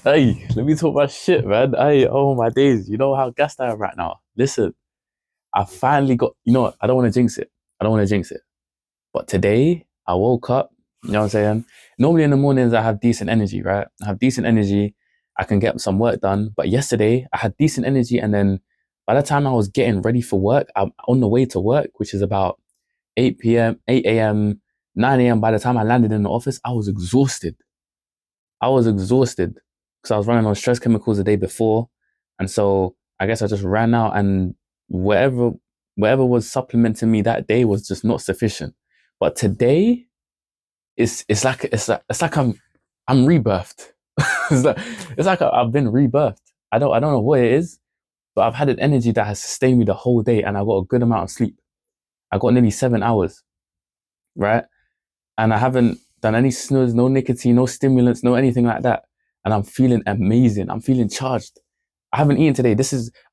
Hey, let me talk my shit, man. Hey, oh my days. You know how gassed I am right now. Listen, I finally got, you know what? I don't want to jinx it. I don't want to jinx it. But today, I woke up, you know what I'm saying? Normally in the mornings, I have decent energy, right? I have decent energy. I can get some work done. But yesterday, I had decent energy. And then by the time I was getting ready for work, I'm on the way to work, which is about 8 p.m., 8 a.m., 9 a.m. By the time I landed in the office, I was exhausted. I was exhausted because I was running on stress chemicals the day before. And so I guess I just ran out and whatever whatever was supplementing me that day was just not sufficient. But today it's like I'm rebirthed. it's like I've been rebirthed. I don't know what it is, but I've had an energy that has sustained me the whole day and I got a good amount of sleep. I got nearly 7 hours, right? And I haven't done any snooze, no nicotine, no stimulants, no anything like that. And I'm feeling amazing. I'm feeling charged. I haven't eaten today.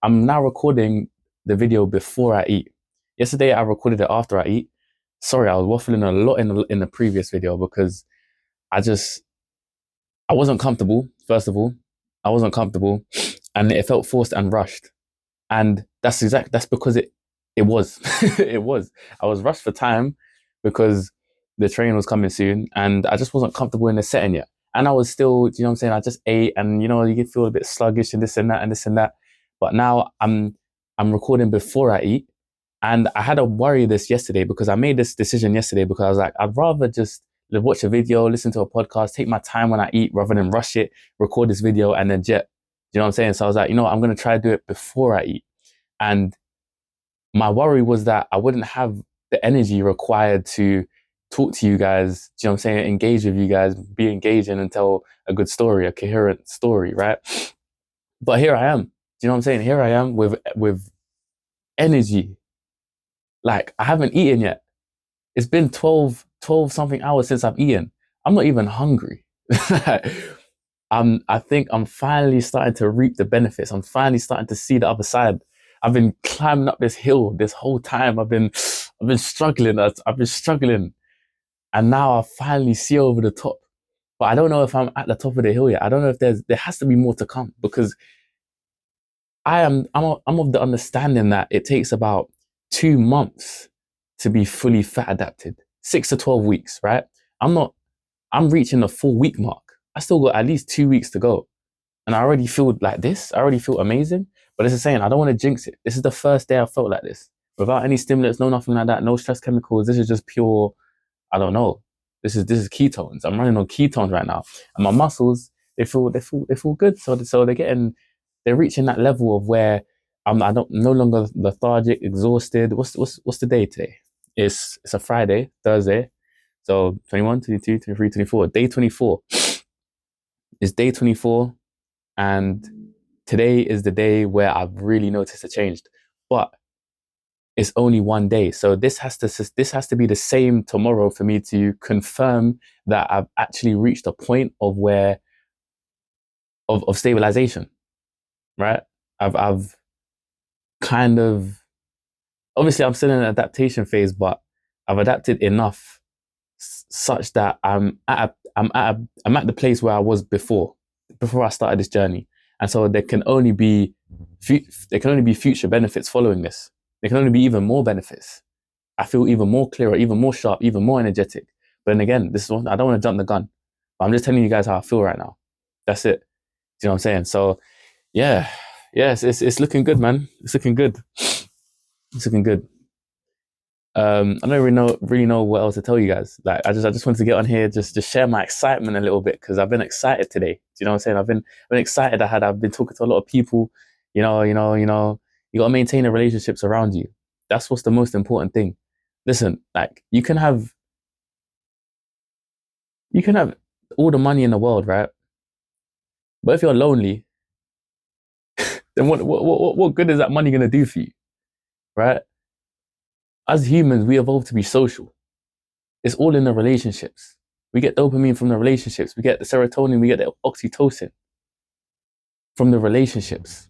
I'm now recording the video before I eat. Yesterday, I recorded it after I eat. Sorry, I was waffling a lot in the previous video because I just, I wasn't comfortable, first of all. I wasn't comfortable and it felt forced and rushed. And that's because it was, it was. I was rushed for time because the train was coming soon and I just wasn't comfortable in the setting yet. And I was still, you know what I'm saying? I just ate and you can feel a bit sluggish and this and that and this and that. But now I'm recording before I eat. And I had to worry this yesterday because I made this decision yesterday because I was like, I'd rather just watch a video, listen to a podcast, take my time when I eat rather than rush it, record this video and then jet. You know what I'm saying? So I was like, I'm going to try to do it before I eat. And my worry was that I wouldn't have the energy required to talk to you guys, do you know what I'm saying? Engage with you guys, be engaging and tell a good story, a coherent story, right? But here I am. Do you know what I'm saying? Here I am with energy. Like I haven't eaten yet. It's been 12 something hours since I've eaten. I'm not even hungry. I think I'm finally starting to reap the benefits. I'm finally starting to see the other side. I've been climbing up this hill this whole time. I've been struggling. I've been struggling, and now I finally see over the top. But I don't know if I'm at the top of the hill yet. I don't know if there has to be more to come because I'm of the understanding that it takes about 2 months to be fully fat adapted. 6 to 12 weeks, right? I'm not. I'm reaching the 4 week mark. I still got at least 2 weeks to go. And I already feel like this. I already feel amazing. But it's the same. I don't want to jinx it. This is the first day I felt like this. Without any stimulants, no nothing like that, no stress chemicals. This is just pure, I don't know. This is ketones. I'm running on ketones right now. And my muscles, they feel good. So they're reaching that level of where I don't no longer lethargic, exhausted. What's the day today? It's a Friday, Thursday. So 21, 22, 23, 24. Day 24. It's day 24. And today is the day where I've really noticed a change. But it's only one day. So this has to be the same tomorrow for me to confirm that I've actually reached a point of where of stabilization, right? I've kind of obviously I'm still in an adaptation phase, but I've adapted enough such that I'm at the place where I was before I started this journey. And so there can only be future benefits following this. There can only be even more benefits. I feel even more clearer, even more sharp, even more energetic. But then again, this is one I don't want to jump the gun. But I'm just telling you guys how I feel right now. That's it. Do you know what I'm saying? So yeah, yes, it's looking good, man. It's looking good. It's looking good. I don't really know what else to tell you guys. Like I just wanted to get on here just share my excitement a little bit because I've been excited today. Do you know what I'm saying? I've been excited. I've been talking to a lot of people. You gotta maintain the relationships around you. That's what's the most important thing. Listen, like you can have all the money in the world, right? But if you're lonely, then what good is that money gonna do for you, right? As humans, we evolved to be social. It's all in the relationships. We get dopamine from the relationships. We get the serotonin. We get the oxytocin from the relationships.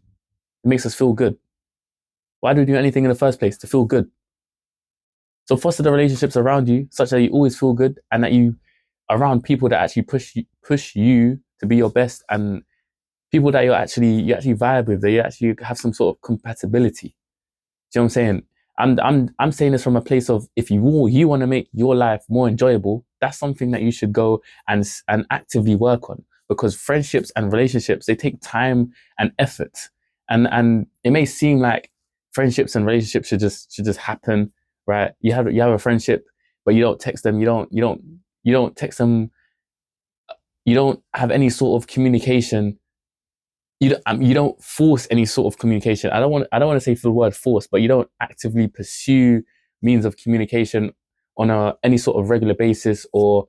It makes us feel good. Why do we do anything in the first place? To feel good. So foster the relationships around you such that you always feel good and that you are around people that actually push you to be your best and people that you actually vibe with, that you actually have some sort of compatibility. Do you know what I'm saying? I'm saying this from a place of, if you want to make your life more enjoyable, that's something that you should go and actively work on, because friendships and relationships, they take time and effort. And it may seem like friendships and relationships should just happen, right? You have a friendship, but you don't text them, you don't text them, you don't have any sort of communication, you don't force any sort of communication. I don't want to say the word force, but you don't actively pursue means of communication on any sort of regular basis, or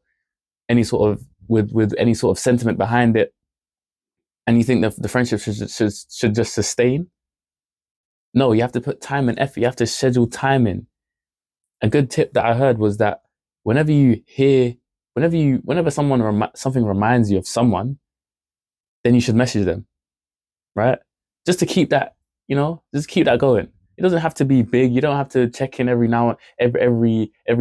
any sort of with any sort of sentiment behind it. And you think that the friendship should just sustain? No, you have to put time and effort. You have to schedule time in. A good tip that I heard was that whenever you hear, whenever something reminds you of someone, then you should message them, right? Just to keep that, just keep that going. It doesn't have to be big. You don't have to check in every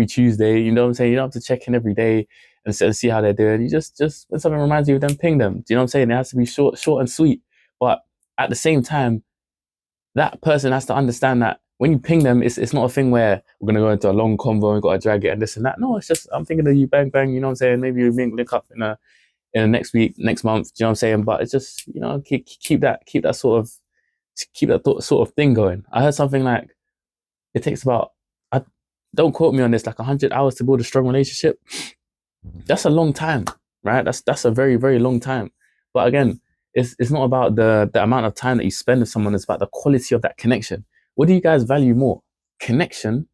Tuesday. You know what I'm saying? You don't have to check in every day and see how they're doing. You just when something reminds you of them, ping them. Do you know what I'm saying? It has to be short and sweet. But at the same time, that person has to understand that when you ping them, it's not a thing where we're gonna go into a long convo and we've got to drag it and this and that. No, it's just, I'm thinking of you, bang bang. You know what I'm saying? Maybe we link up in the next week, next month. Do you know what I'm saying? But it's just, keep that sort of thing going. I heard something like it takes about, I, don't quote me on this, like 100 hours to build a strong relationship. That's a long time, right? That's a very, very long time. But again, it's not about the amount of time that you spend with someone. It's about the quality of that connection. What do you guys value more, connection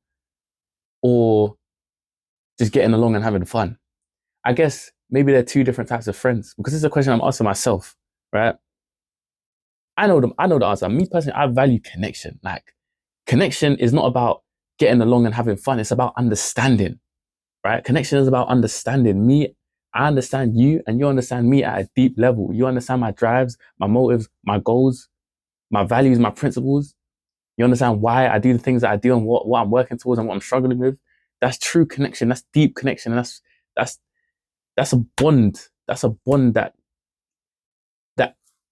or just getting along and having fun? I guess maybe they're two different types of friends, because this is a question I'm asking myself, right? I know the answer. Me personally, I value connection. Like, connection is not about getting along and having fun. It's about understanding, right? Connection is about understanding me. I understand you and you understand me at a deep level. You understand my drives, my motives, my goals, my values, my principles. You understand why I do the things that I do and what I'm working towards and what I'm struggling with. That's true connection. That's deep connection. And that's that's a bond. That's a bond that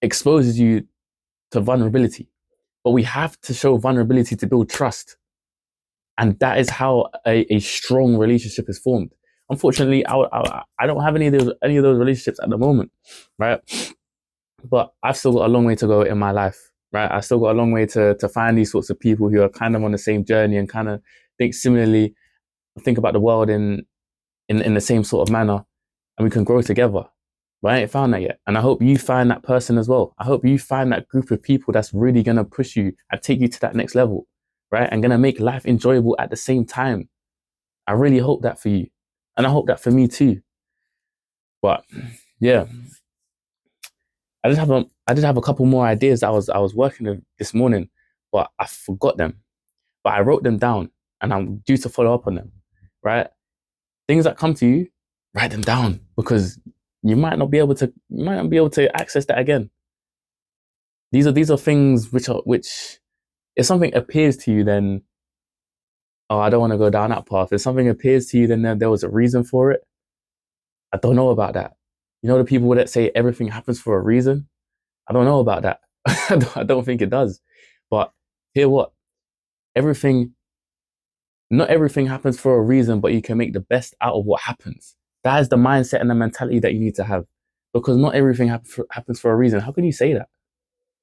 exposes you to vulnerability. But we have to show vulnerability to build trust. And that is how a strong relationship is formed. Unfortunately, I don't have any of those relationships at the moment, right? But I've still got a long way to go in my life, right? I've still got a long way to find these sorts of people who are kind of on the same journey and kind of think similarly, think about the world in the same sort of manner, and we can grow together. But I ain't found that yet. And I hope you find that person as well. I hope you find that group of people that's really going to push you and take you to that next level, right? And going to make life enjoyable at the same time. I really hope that for you. And I hope that for me too. But yeah, I did have a couple more ideas that I was working with this morning, but I forgot them. But I wrote them down and I'm due to follow up on them, right? Things that come to you, write them down, because you might not be able to access that again. These are things which if something appears to you, then, oh, I don't want to go down that path. If something appears to you, then there was a reason for it. I don't know about that. You know, the people that say everything happens for a reason? I don't know about that. I don't think it does. But hear what? Everything, not everything happens for a reason, but you can make the best out of what happens. That is the mindset and the mentality that you need to have. Because not everything happens for a reason. How can you say that?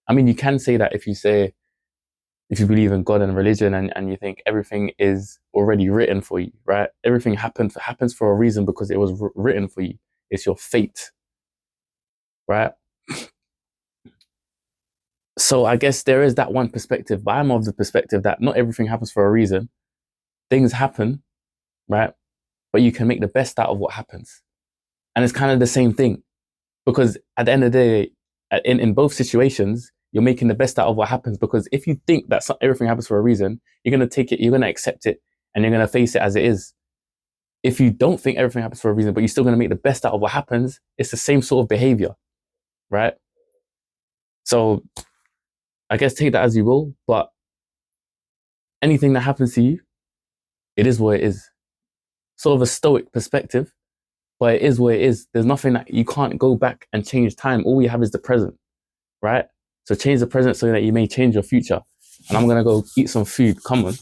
I mean, you can say that if you believe in God and religion, and you think everything is already written for you, right? Everything happens for a reason because it was written for you. It's your fate, right? So I guess there is that one perspective, but I'm of the perspective that not everything happens for a reason. Things happen, right? But you can make the best out of what happens. And it's kind of the same thing, because at the end of the day, in both situations, you're making the best out of what happens. Because if you think that everything happens for a reason, you're going to take it, you're going to accept it, and you're going to face it as it is. If you don't think everything happens for a reason, but you're still going to make the best out of what happens, it's the same sort of behavior, right? So I guess take that as you will, but anything that happens to you, it is what it is. Sort of a stoic perspective, but it is what it is. There's nothing that you can't go back and change time. All we have is the present. right? So change the present so that you may change your future. And I'm gonna go eat some food. Come on.